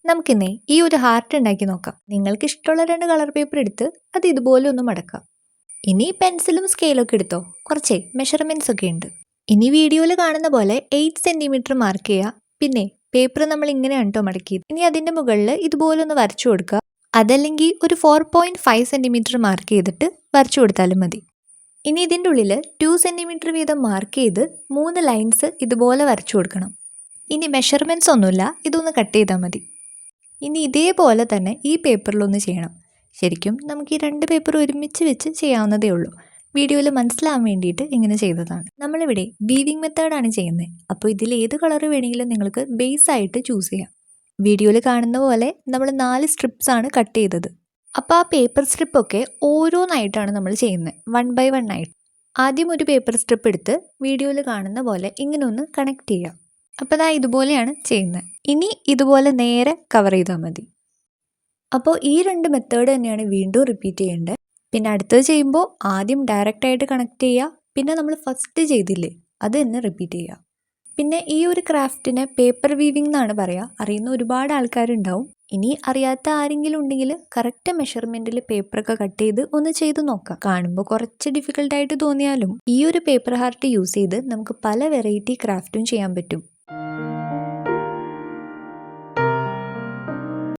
നമുക്കിന്നേ ഈ ഒരു ഹാർട്ട് ഉണ്ടാക്കി നോക്കാം. നിങ്ങൾക്ക് ഇഷ്ടമുള്ള 2 കളർ പേപ്പർ എടുത്ത് അത് ഇതുപോലെ ഒന്ന് മടക്കാം. ഇനി പെൻസിലും സ്കെയിലൊക്കെ എടുത്തോ, കുറച്ചേ മെഷർമെൻറ്റ്സ് ഒക്കെ ഉണ്ട്. ഇനി വീഡിയോയിൽ കാണുന്ന പോലെ 8 സെൻറ്റിമീറ്റർ മാർക്ക് ചെയ്യുക. പിന്നെ പേപ്പർ നമ്മൾ ഇങ്ങനെയാണ് കേട്ടോ മടക്കിയത്. ഇനി അതിൻ്റെ മുകളിൽ ഇതുപോലെ ഒന്ന് വരച്ചു കൊടുക്കുക. അതല്ലെങ്കിൽ ഒരു 4.5 സെൻറ്റിമീറ്റർ മാർക്ക് ചെയ്തിട്ട് വരച്ചു കൊടുത്താലും മതി. ഇനി ഇതിൻ്റെ ഉള്ളിൽ 2 സെൻറ്റിമീറ്റർ വീതം മാർക്ക് ചെയ്ത് 3 ലൈൻസ് ഇതുപോലെ വരച്ചു കൊടുക്കണം. ഇനി മെഷർമെൻറ്റ്സ് ഒന്നുമില്ല, ഇതൊന്ന് കട്ട് ചെയ്താൽ മതി. ഇനി ഇതേപോലെ തന്നെ ഈ പേപ്പറിലൊന്ന് ചെയ്യണം. ശരിക്കും നമുക്ക് ഈ 2 പേപ്പർ ഒരുമിച്ച് വെച്ച് ചെയ്യാവുന്നതേ ഉള്ളൂ. വീഡിയോയിൽ മനസ്സിലാവാൻ വേണ്ടിയിട്ട് ഇങ്ങനെ ചെയ്തതാണ്. നമ്മളിവിടെ വീവിങ് മെത്തേഡാണ് ചെയ്യുന്നത്. അപ്പോൾ ഇതിൽ ഏത് കളർ വേണമെങ്കിലും നിങ്ങൾക്ക് ബേസ് ആയിട്ട് ചൂസ് ചെയ്യാം. വീഡിയോയിൽ കാണുന്ന പോലെ നമ്മൾ 4 സ്ട്രിപ്സ് ആണ് കട്ട് ചെയ്തത്. അപ്പോൾ ആ പേപ്പർ സ്ട്രിപ്പൊക്കെ ഓരോന്നായിട്ടാണ് നമ്മൾ ചെയ്യുന്നത്, 1 by 1 ആയിട്ട്. ആദ്യം ഒരു പേപ്പർ സ്ട്രിപ്പ് എടുത്ത് വീഡിയോയിൽ കാണുന്ന പോലെ ഇങ്ങനെ ഒന്ന് കണക്ട് ചെയ്യാം. അപ്പോൾ അതാ ഇതുപോലെയാണ് ചെയ്യുന്നത്. ഇനി ഇതുപോലെ നേരെ കവർ ചെയ്താൽ മതി. അപ്പോൾ ഈ 2 മെത്തേഡ് തന്നെയാണ് വീണ്ടും റിപ്പീറ്റ് ചെയ്യേണ്ടത്. പിന്നെ അടുത്തത് ചെയ്യുമ്പോൾ ആദ്യം ഡയറക്റ്റായിട്ട് കണക്ട് ചെയ്യുക, പിന്നെ നമ്മൾ ഫസ്റ്റ് ചെയ്തില്ലേ അത് തന്നെ റിപ്പീറ്റ് ചെയ്യുക. പിന്നെ ഈ ഒരു ക്രാഫ്റ്റിനെ പേപ്പർ വീവിംഗ് എന്നാണ് പറയുക. അറിയുന്ന ഒരുപാട് ആൾക്കാരുണ്ടാവും. ഇനി അറിയാത്ത ആരെങ്കിലും ഉണ്ടെങ്കിൽ കറക്റ്റ് മെഷർമെൻറ്റിൽ പേപ്പറൊക്കെ കട്ട് ചെയ്ത് ഒന്ന് ചെയ്ത് നോക്കാം. കാണുമ്പോൾ കുറച്ച് ഡിഫിക്കൽട്ടായിട്ട് തോന്നിയാലും ഈ ഒരു പേപ്പർ ഹാർട്ട് യൂസ് ചെയ്ത് നമുക്ക് പല വെറൈറ്റി ക്രാഫ്റ്റും ചെയ്യാൻ പറ്റും.